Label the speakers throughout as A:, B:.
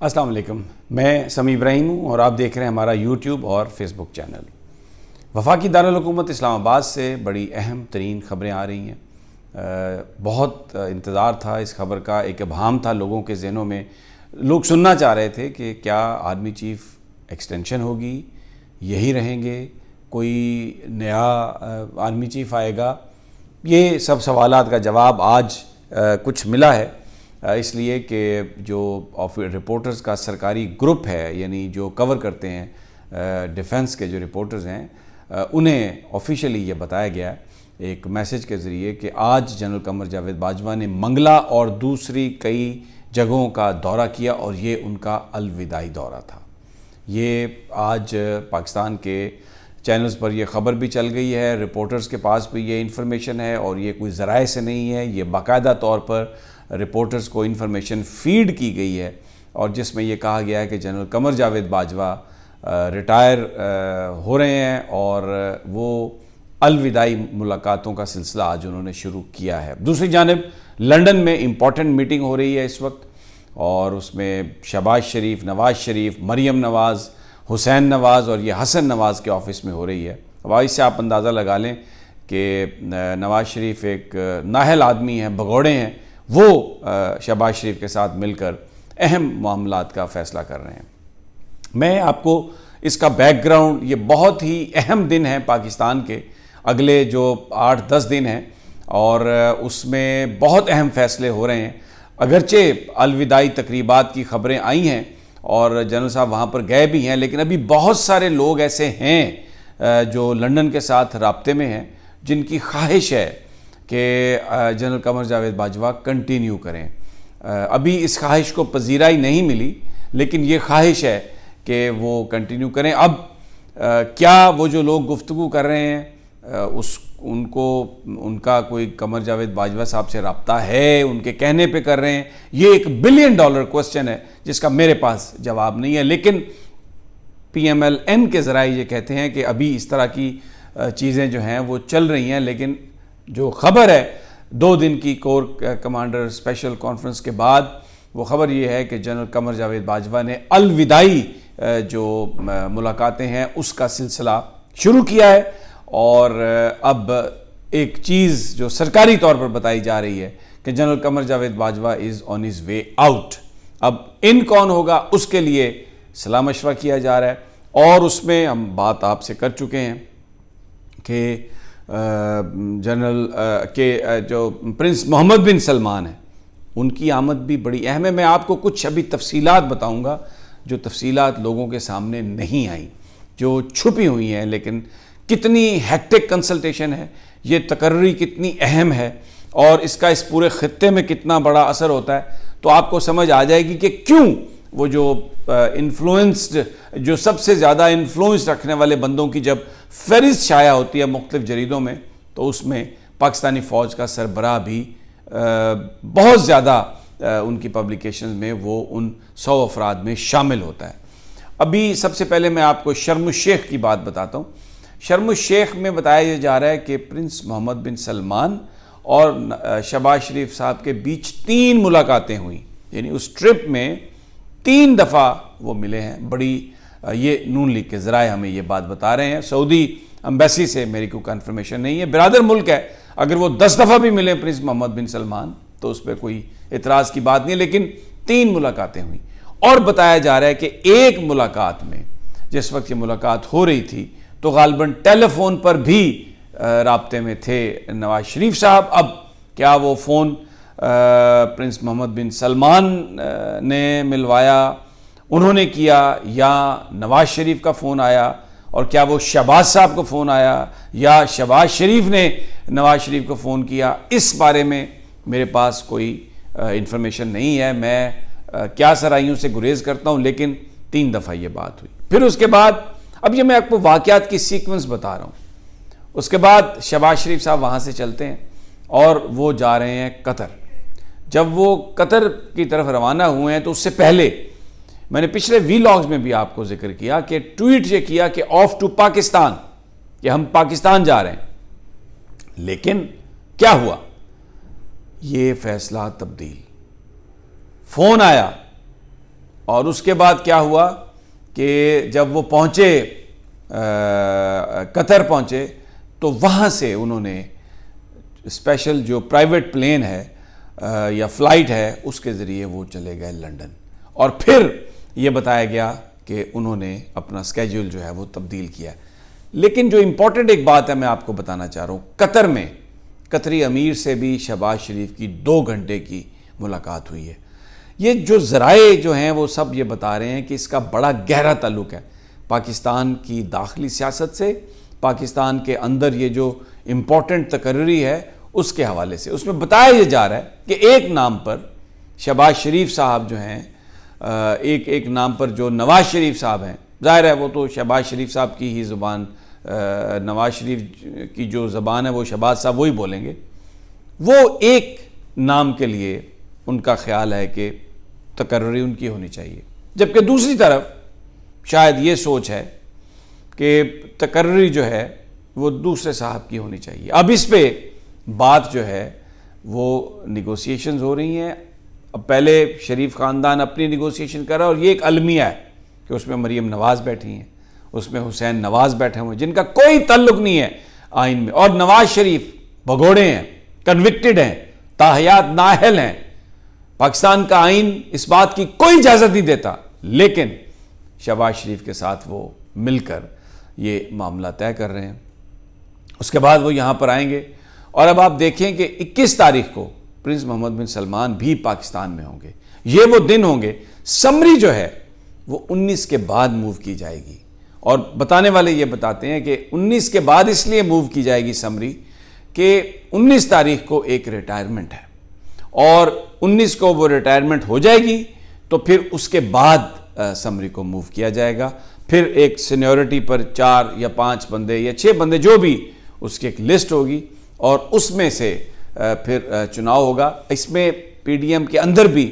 A: السلام علیکم، میں سمیع ابراہیم ہوں اور آپ دیکھ رہے ہیں ہمارا یوٹیوب اور فیس بک چینل۔ وفاقی دارالحکومت اسلام آباد سے بڑی اہم ترین خبریں آ رہی ہیں۔ بہت انتظار تھا اس خبر کا، ایک ابہام تھا لوگوں کے ذہنوں میں، لوگ سننا چاہ رہے تھے کہ کیا آرمی چیف ایکسٹینشن ہوگی، یہی رہیں گے، کوئی نیا آرمی چیف آئے گا۔ یہ سب سوالات کا جواب آج کچھ ملا ہے، اس لیے کہ جو رپورٹرز کا سرکاری گروپ ہے، یعنی جو کور کرتے ہیں ڈیفنس کے جو رپورٹرز ہیں، انہیں آفیشیلی یہ بتایا گیا ایک میسج کے ذریعے کہ آج جنرل قمر جاوید باجوہ نے منگلا اور دوسری کئی جگہوں کا دورہ کیا اور یہ ان کا الوداعی دورہ تھا۔ یہ آج پاکستان کے چینلز پر یہ خبر بھی چل گئی ہے، رپورٹرز کے پاس بھی یہ انفارمیشن ہے، اور یہ کوئی ذرائع سے نہیں ہے، یہ باقاعدہ طور پر رپورٹرز کو انفارمیشن فیڈ کی گئی ہے، اور جس میں یہ کہا گیا ہے کہ جنرل قمر جاوید باجوہ ریٹائر ہو رہے ہیں اور وہ الوداعی ملاقاتوں کا سلسلہ آج انہوں نے شروع کیا ہے۔ دوسری جانب لندن میں امپورٹنٹ میٹنگ ہو رہی ہے اس وقت، اور اس میں شہباز شریف، نواز شریف، مریم نواز، حسین نواز اور یہ حسن نواز کے آفس میں ہو رہی ہے۔ اب اس سے آپ اندازہ لگا لیں کہ نواز شریف ایک نااہل آدمی ہیں، بھگوڑے ہیں، وہ شہباز شریف کے ساتھ مل کر اہم معاملات کا فیصلہ کر رہے ہیں۔ میں آپ کو اس کا بیک گراؤنڈ، یہ بہت ہی اہم دن ہیں پاکستان کے، اگلے جو 8-10 دن ہیں، اور اس میں بہت اہم فیصلے ہو رہے ہیں۔ اگرچہ الوداعی تقریبات کی خبریں آئی ہیں اور جنرل صاحب وہاں پر گئے بھی ہیں، لیکن ابھی بہت سارے لوگ ایسے ہیں جو لندن کے ساتھ رابطے میں ہیں، جن کی خواہش ہے کہ جنرل قمر جاوید باجوہ کنٹینیو کریں۔ ابھی اس خواہش کو پذیرائی نہیں ملی، لیکن یہ خواہش ہے کہ وہ کنٹینیو کریں۔ اب کیا وہ جو لوگ گفتگو کر رہے ہیں ان کا کوئی قمر جاوید باجوہ صاحب سے رابطہ ہے، ان کے کہنے پہ کر رہے ہیں؟ یہ ایک $1 بلین کوسچن ہے جس کا میرے پاس جواب نہیں ہے، لیکن PMLN کے ذرائع یہ کہتے ہیں کہ ابھی اس طرح کی چیزیں جو ہیں وہ چل رہی ہیں، لیکن جو خبر ہے 2 دن کی کور کمانڈر اسپیشل کانفرنس کے بعد، وہ خبر یہ ہے کہ جنرل قمر جاوید باجوہ نے الوداعی جو ملاقاتیں ہیں اس کا سلسلہ شروع کیا ہے، اور اب ایک چیز جو سرکاری طور پر بتائی جا رہی ہے کہ general Qamar Javed Bajwa is on his way out. اب ان کون ہوگا اس کے لیے صلاح مشورہ کیا جا رہا ہے، اور اس میں ہم بات آپ سے کر چکے ہیں کہ جنرل کے جو پرنس محمد بن سلمان ہیں، ان کی آمد بھی بڑی اہم ہے۔ میں آپ کو کچھ ابھی تفصیلات بتاؤں گا جو تفصیلات لوگوں کے سامنے نہیں آئیں، جو چھپی ہوئی ہیں، لیکن کتنی ہیکٹک کنسلٹیشن ہے، یہ تقرری کتنی اہم ہے، اور اس کا اس پورے خطے میں کتنا بڑا اثر ہوتا ہے، تو آپ کو سمجھ آ جائے گی کہ کیوں وہ جو انفلوئنسڈ، جو سب سے زیادہ انفلوئنس رکھنے والے بندوں کی جب فہرست شائع ہوتی ہے مختلف جریدوں میں، تو اس میں پاکستانی فوج کا سربراہ بھی بہت زیادہ ان کی پبلیکیشنز میں وہ ان 100 افراد میں شامل ہوتا ہے۔ ابھی سب سے پہلے میں آپ کو شرم الشیخ کی بات بتاتا ہوں۔ شرم الشیخ میں بتایا جا رہا ہے کہ پرنس محمد بن سلمان اور شہباز شریف صاحب کے بیچ 3 ملاقاتیں ہوئیں، یعنی اس ٹرپ میں 3 دفعہ وہ ملے ہیں۔ بڑی یہ نون لیگ کے ذرائع ہمیں یہ بات بتا رہے ہیں، سعودی امبیسی سے میری کوئی کنفرمیشن نہیں ہے، برادر ملک ہے، اگر وہ 10 دفعہ بھی ملے پرنس محمد بن سلمان تو اس پہ کوئی اعتراض کی بات نہیں ہے، لیکن 3 ملاقاتیں ہوئیں۔ اور بتایا جا رہا ہے کہ ایک ملاقات میں، جس وقت یہ ملاقات ہو رہی تھی تو غالباً ٹیلی فون پر بھی رابطے میں تھے نواز شریف صاحب۔ اب کیا وہ فون پرنس محمد بن سلمان نے ملوایا، انہوں نے کیا، یا نواز شریف کا فون آیا، اور کیا وہ شہباز صاحب کو فون آیا، یا شہباز شریف نے نواز شریف کو فون کیا، اس بارے میں میرے پاس کوئی انفارمیشن نہیں ہے۔ میں کیا سرائیوں سے گریز کرتا ہوں، لیکن 3 دفعہ یہ بات ہوئی۔ پھر اس کے بعد، اب یہ میں آپ کو واقعات کی سیکوینس بتا رہا ہوں، اس کے بعد شہباز شریف صاحب وہاں سے چلتے ہیں اور وہ جا رہے ہیں قطر۔ جب وہ قطر کی طرف روانہ ہوئے ہیں تو اس سے پہلے میں نے پچھلے ویلاگز میں بھی آپ کو ذکر کیا کہ ٹویٹ یہ کیا کہ آف ٹو پاکستان، کہ ہم پاکستان جا رہے ہیں۔ لیکن کیا ہوا؟ یہ فیصلہ تبدیل، فون آیا اور اس کے بعد کیا ہوا کہ جب وہ پہنچے قطر پہنچے تو وہاں سے انہوں نے اسپیشل جو پرائیویٹ پلین ہے یا فلائٹ ہے اس کے ذریعے وہ چلے گئے لنڈن، اور پھر یہ بتایا گیا کہ انہوں نے اپنا سکیجول جو ہے وہ تبدیل کیا۔ لیکن جو امپورٹنٹ ایک بات ہے میں آپ کو بتانا چاہ رہا ہوں، قطر میں قطری امیر سے بھی شہباز شریف کی 2 گھنٹے کی ملاقات ہوئی ہے۔ یہ جو ذرائع جو ہیں وہ سب یہ بتا رہے ہیں کہ اس کا بڑا گہرا تعلق ہے پاکستان کی داخلی سیاست سے، پاکستان کے اندر یہ جو امپورٹنٹ تقرری ہے اس کے حوالے سے۔ اس میں بتایا یہ جا رہا ہے کہ ایک نام پر شہباز شریف صاحب جو ہیں، ایک نام پر جو نواز شریف صاحب ہیں، ظاہر ہے وہ تو شہباز شریف صاحب کی ہی زبان، نواز شریف کی جو زبان ہے وہ شہباز صاحب وہی بولیں گے، وہ ایک نام کے لیے ان کا خیال ہے کہ تقرری ان کی ہونی چاہیے، جبکہ دوسری طرف شاید یہ سوچ ہے کہ تقرری جو ہے وہ دوسرے صاحب کی ہونی چاہیے۔ اب اس پہ بات جو ہے وہ نیگوسیشنز ہو رہی ہیں۔ اب پہلے شریف خاندان اپنی نیگوسیشن کر رہا ہے، اور یہ ایک المیہ ہے کہ اس میں مریم نواز بیٹھی ہیں، اس میں حسین نواز بیٹھے ہوئے ہیں جن کا کوئی تعلق نہیں ہے آئین میں، اور نواز شریف بھگوڑے ہیں، کنوکٹڈ ہیں، تاحیات نااہل ہیں۔ پاکستان کا آئین اس بات کی کوئی اجازت نہیں دیتا، لیکن شہباز شریف کے ساتھ وہ مل کر یہ معاملہ طے کر رہے ہیں۔ اس کے بعد وہ یہاں پر آئیں گے، اور اب آپ دیکھیں کہ 21 تاریخ کو پرنس محمد بن سلمان بھی پاکستان میں ہوں گے۔ یہ وہ دن ہوں گے، سمری جو ہے وہ 19 کے بعد موو کی جائے گی، اور بتانے والے یہ بتاتے ہیں کہ 19 کے بعد اس لیے موو کی جائے گی سمری کہ 19 تاریخ کو ایک ریٹائرمنٹ ہے، اور 19 کو وہ ریٹائرمنٹ ہو جائے گی تو پھر اس کے بعد سمری کو موو کیا جائے گا۔ پھر ایک سینیورٹی پر 4 یا 5 بندے یا 6 بندے جو بھی، اس کی ایک لسٹ ہوگی، اور اس میں سے پھر چناؤ ہوگا۔ اس میں پی ڈی ایم کے اندر بھی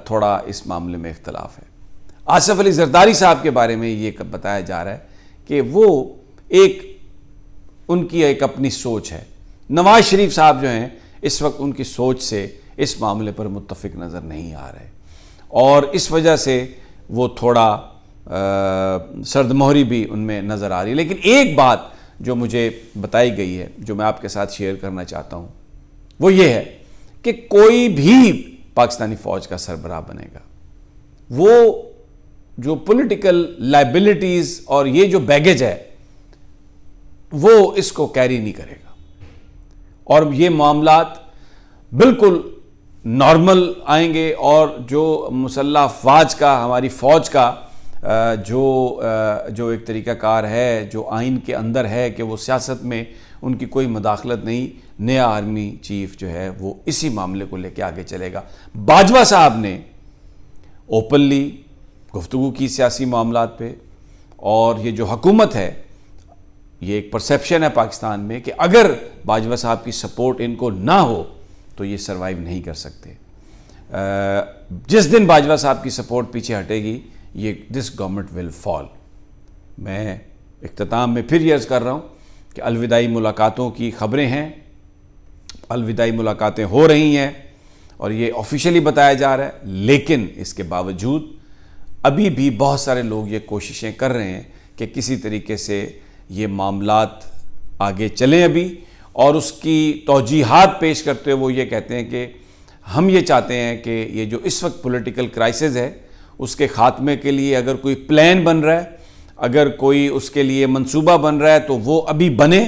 A: تھوڑا اس معاملے میں اختلاف ہے۔ آصف علی زرداری صاحب کے بارے میں یہ بتایا جا رہا ہے کہ وہ ان کی ایک اپنی سوچ ہے۔ نواز شریف صاحب جو ہیں اس وقت ان کی سوچ سے اس معاملے پر متفق نظر نہیں آ رہے، اور اس وجہ سے وہ تھوڑا سرد مہری بھی ان میں نظر آ رہی ہے۔ لیکن ایک بات جو مجھے بتائی گئی ہے، جو میں آپ کے ساتھ شیئر کرنا چاہتا ہوں، وہ یہ ہے کہ کوئی بھی پاکستانی فوج کا سربراہ بنے گا، وہ جو پولیٹیکل لائبلٹیز اور یہ جو بیگیج ہے وہ اس کو کیری نہیں کرے گا، اور یہ معاملات بالکل نارمل آئیں گے، اور جو مسلح افواج کا، ہماری فوج کا جو ایک طریقہ کار ہے جو آئین کے اندر ہے کہ وہ سیاست میں ان کی کوئی مداخلت نہیں، نیا آرمی چیف جو ہے وہ اسی معاملے کو لے کے آگے چلے گا۔ باجوہ صاحب نے اوپنلی گفتگو کی سیاسی معاملات پہ، اور یہ جو حکومت ہے، یہ ایک پرسیپشن ہے پاکستان میں کہ اگر باجوہ صاحب کی سپورٹ ان کو نہ ہو تو یہ سروائیو نہیں کر سکتے۔ جس دن باجوہ صاحب کی سپورٹ پیچھے ہٹے گی، یہ دس گورنمنٹ ول فال۔ میں اختتام میں پھر یہ عرض کر رہا ہوں کہ الوداعی ملاقاتوں کی خبریں ہیں، الوداعی ملاقاتیں ہو رہی ہیں، اور یہ آفیشلی بتایا جا رہا ہے، لیکن اس کے باوجود ابھی بھی بہت سارے لوگ یہ کوششیں کر رہے ہیں کہ کسی طریقے سے یہ معاملات آگے چلیں ابھی، اور اس کی توجیحات پیش کرتے ہوئے وہ یہ کہتے ہیں کہ ہم یہ چاہتے ہیں کہ یہ جو اس وقت پولیٹیکل کرائسس ہے اس کے خاتمے کے لیے اگر کوئی پلان بن رہا ہے، اگر کوئی اس کے لیے منصوبہ بن رہا ہے تو وہ ابھی بنے،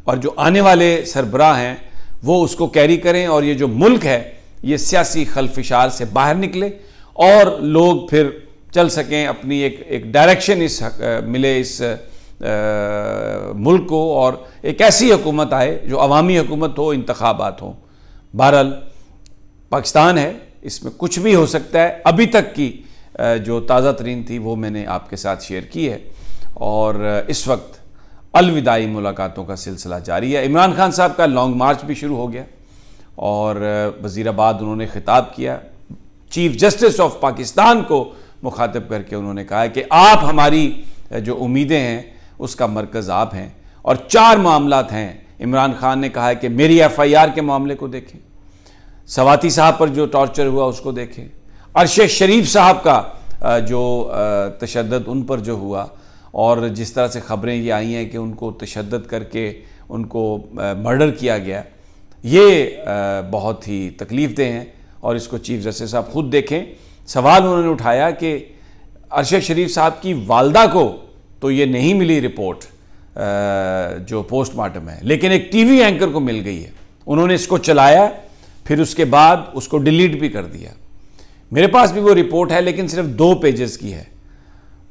A: اور جو آنے والے سربراہ ہیں وہ اس کو کیری کریں، اور یہ جو ملک ہے یہ سیاسی خلفشار سے باہر نکلے، اور لوگ پھر چل سکیں اپنی ایک ڈائریکشن ملے اس ملک کو، اور ایک ایسی حکومت آئے جو عوامی حکومت ہو، انتخابات ہوں۔ بہرحال پاکستان ہے، اس میں کچھ بھی ہو سکتا ہے۔ ابھی تک کی جو تازہ ترین تھی وہ میں نے آپ کے ساتھ شیئر کی ہے، اور اس وقت الوداعی ملاقاتوں کا سلسلہ جاری ہے۔ عمران خان صاحب کا لانگ مارچ بھی شروع ہو گیا، اور وزیر آباد انہوں نے خطاب کیا، چیف جسٹس آف پاکستان کو مخاطب کر کے انہوں نے کہا کہ آپ ہماری جو امیدیں ہیں اس کا مرکز آپ ہیں، اور 4 معاملات ہیں۔ عمران خان نے کہا ہے کہ میری ایف آئی آر کے معاملے کو دیکھیں، سواتی صاحب پر جو ٹارچر ہوا اس کو دیکھیں، عرشہ شریف صاحب کا جو تشدد ان پر جو ہوا اور جس طرح سے خبریں یہ آئی ہیں کہ ان کو تشدد کر کے ان کو مرڈر کیا گیا، یہ بہت ہی تکلیف دہ ہیں، اور اس کو چیف جسٹس صاحب خود دیکھیں۔ سوال انہوں نے اٹھایا کہ عرشہ شریف صاحب کی والدہ کو تو یہ نہیں ملی رپورٹ جو پوسٹ مارٹم ہے، لیکن ایک ٹی وی اینکر کو مل گئی ہے، انہوں نے اس کو چلایا، پھر اس کے بعد اس کو ڈیلیٹ بھی کر دیا۔ میرے پاس بھی وہ رپورٹ ہے، لیکن صرف 2 پیجز کی ہے۔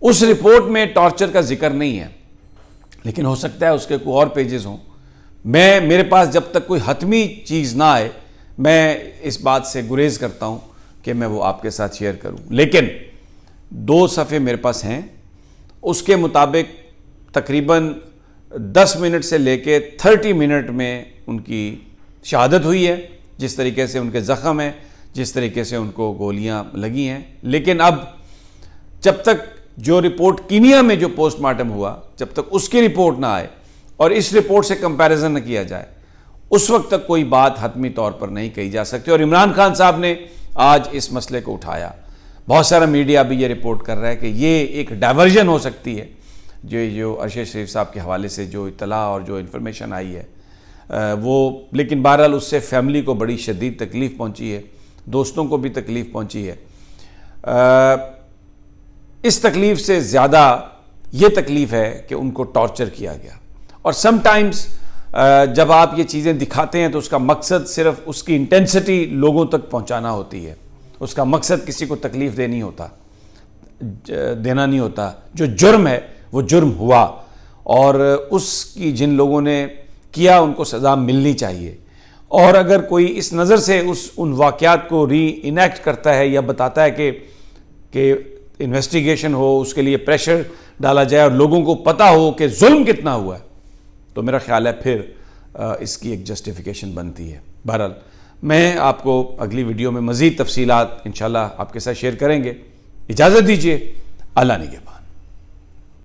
A: اس رپورٹ میں ٹارچر کا ذکر نہیں ہے، لیکن ہو سکتا ہے اس کے کوئی اور پیجز ہوں۔ میرے پاس جب تک کوئی حتمی چیز نہ آئے میں اس بات سے گریز کرتا ہوں کہ میں وہ آپ کے ساتھ شیئر کروں، لیکن 2 صفحے میرے پاس ہیں۔ اس کے مطابق تقریباً 10 منٹ سے لے کے 30 منٹ میں ان کی شہادت ہوئی ہے، جس طریقے سے ان کے زخم ہیں، جس طریقے سے ان کو گولیاں لگی ہیں۔ لیکن اب جب تک جو رپورٹ کینیا میں جو پوسٹ مارٹم ہوا، جب تک اس کی رپورٹ نہ آئے اور اس رپورٹ سے کمپیریزن نہ کیا جائے، اس وقت تک کوئی بات حتمی طور پر نہیں کہی جا سکتی۔ اور عمران خان صاحب نے آج اس مسئلے کو اٹھایا، بہت سارا میڈیا بھی یہ رپورٹ کر رہا ہے کہ یہ ایک ڈائیورژن ہو سکتی ہے، جو عرشہ شریف صاحب کے حوالے سے جو اطلاع اور جو انفارمیشن آئی ہے وہ، لیکن بہرحال اس سے فیملی کو بڑی شدید تکلیف پہنچی ہے، دوستوں کو بھی تکلیف پہنچی ہے۔ اس تکلیف سے زیادہ یہ تکلیف ہے کہ ان کو ٹارچر کیا گیا، اور سم ٹائمز جب آپ یہ چیزیں دکھاتے ہیں تو اس کا مقصد صرف اس کی انٹینسٹی لوگوں تک پہنچانا ہوتی ہے، اس کا مقصد کسی کو تکلیف دینا نہیں ہوتا۔ جو جرم ہے وہ جرم ہوا، اور اس کی جن لوگوں نے کیا ان کو سزا ملنی چاہیے۔ اور اگر کوئی اس نظر سے ان واقعات کو ری انیکٹ کرتا ہے یا بتاتا ہے کہ انویسٹیگیشن ہو، اس کے لیے پریشر ڈالا جائے اور لوگوں کو پتہ ہو کہ ظلم کتنا ہوا ہے، تو میرا خیال ہے پھر اس کی ایک جسٹیفیکیشن بنتی ہے۔ بہرحال میں آپ کو اگلی ویڈیو میں مزید تفصیلات انشاءاللہ آپ کے ساتھ شیئر کریں گے۔ اجازت دیجیے، اللہ نگہبان۔